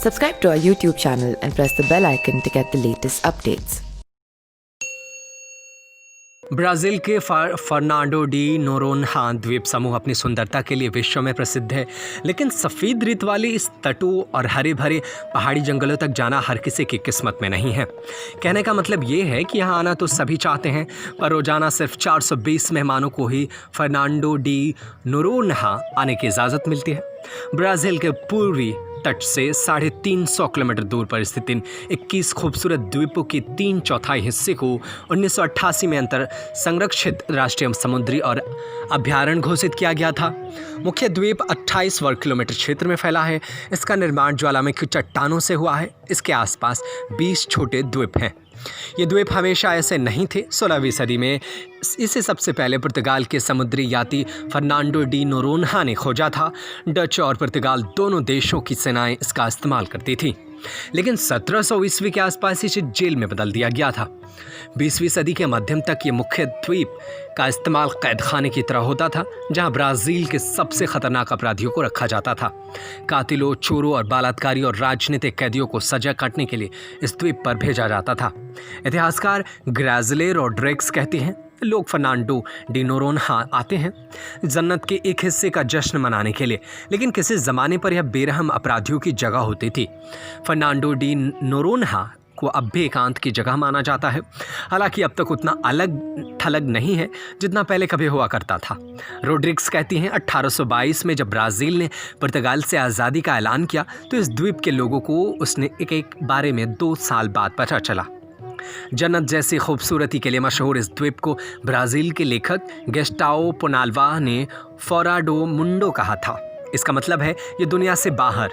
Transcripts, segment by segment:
Subscribe to our YouTube channel and press the bell icon to get the latest updates. Brazil के Fernando D Noronha द्वीप समूह अपनी सुंदरता के लिए विश्व में प्रसिद्ध है, लेकिन सफ़ेद रेत वाले इस तटों और हरे भरे पहाड़ी जंगलों तक जाना हर किसी की किस्मत में नहीं है। कहने का मतलब ये है कि यहाँ आना तो सभी चाहते हैं, पर रोज़ाना सिर्फ 420 मेहमानों को ही फर्नांडो डी नोरोन्हा आने की इजाज़त मिलती है। ब्राज़ील के पूर्वी तट से 350 किलोमीटर दूर पर स्थित इन 21 खूबसूरत द्वीपों के 3/4 हिस्से को 1988 में अंतर संरक्षित राष्ट्रीय समुद्री और अभयारण्य घोषित किया गया था। मुख्य द्वीप 28 वर्ग किलोमीटर क्षेत्र में फैला है। इसका निर्माण ज्वालामुखी चट्टानों से हुआ है। इसके आसपास 20 छोटे द्वीप हैं। ये द्वीप हमेशा ऐसे नहीं थे। 16वीं सदी में इसे सबसे पहले पुर्तगाल के समुद्री यात्री फर्नांडो डी नोरोन्हा ने खोजा था। डच और पुर्तगाल दोनों देशों की सेनाएं इसका इस्तेमाल करती थी, लेकिन 1700 ईस्वी के आसपास इसे जेल में बदल दिया गया था। 20वीं सदी के मध्यम तक ये मुख्य द्वीप का इस्तेमाल कैद खाने की तरह होता था, जहां ब्राज़ील के सबसे खतरनाक अपराधियों को रखा जाता था। कातिलों, चोरों और बलात्कारी और राजनीतिक कैदियों को सजा काटने के लिए इस द्वीप पर भेजा जाता था। इतिहासकार ग्राज़िले रॉड्रिग्स कहते हैं, लोग फर्नांडो डी नोरोन्हा आते हैं जन्नत के एक हिस्से का जश्न मनाने के लिए, लेकिन किसी ज़माने पर यह बेरहम अपराधियों की जगह होती थी। फर्नांडो डी नोरोन्हा को अब भी एकांत की जगह माना जाता है, हालांकि अब तक उतना अलग थलग नहीं है जितना पहले कभी हुआ करता था। रॉड्रिग्स कहती हैं, 1822 में जब ब्राज़ील ने पुर्तगाल से आज़ादी का ऐलान किया तो इस द्वीप के लोगों को उसने एक बारे में 2 साल बाद पता चला। जन्नत जैसी खूबसूरती के लिए मशहूर इस द्वीप को ब्राज़ील के लेखक गेस्टाओ पोनाल्वा ने फोरा डो मुंडो कहा था। इसका मतलब है ये दुनिया से बाहर।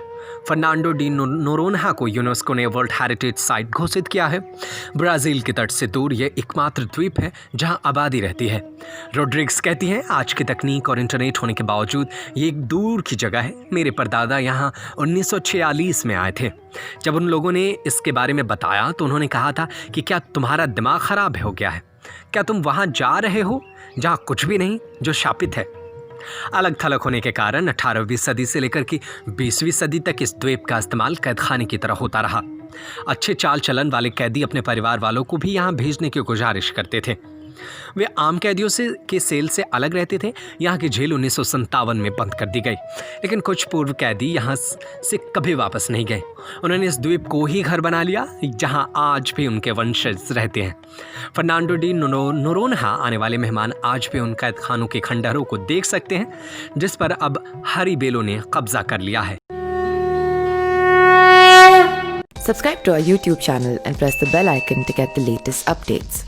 फर्नांडो डी नोरोन्हा को यूनेस्को ने वर्ल्ड हेरिटेज साइट घोषित किया है। ब्राज़ील के तट से दूर ये एकमात्र द्वीप है जहां आबादी रहती है। रॉड्रिग्स कहती हैं, आज की तकनीक और इंटरनेट होने के बावजूद ये एक दूर की जगह है। मेरे परदादा यहाँ 1946 में आए थे। जब उन लोगों ने इसके बारे में बताया तो उन्होंने कहा था कि क्या तुम्हारा दिमाग ख़राब हो गया है? क्या तुम वहाँ जा रहे हो जहाँ कुछ भी नहीं, जो शापित है? अलग थलग होने के कारण 18वीं सदी से लेकर के 20वीं सदी तक इस द्वीप का इस्तेमाल कैद खाने की तरह होता रहा। अच्छे चाल चलन वाले कैदी अपने परिवार वालों को भी यहाँ भेजने की गुजारिश करते थे। वे आम कैदियों के सेल से अलग रहते थे। यहाँ की जेल 1957 में बंद कर दी गई, लेकिन कुछ पूर्व कैदी यहाँ से कभी वापस नहीं गए। उन्होंने इस द्वीप को ही घर बना लिया, जहाँ आज भी उनके वंशज रहते हैं। फर्नांडो डी नोरोन्हा आने वाले मेहमान आज भी उन कैद खानों के खंडहरों को देख सकते हैं, जिस पर अब हरी बेलों ने कब्जा कर लिया है। Subscribe to our YouTube channel and press the bell icon to get the latest updates.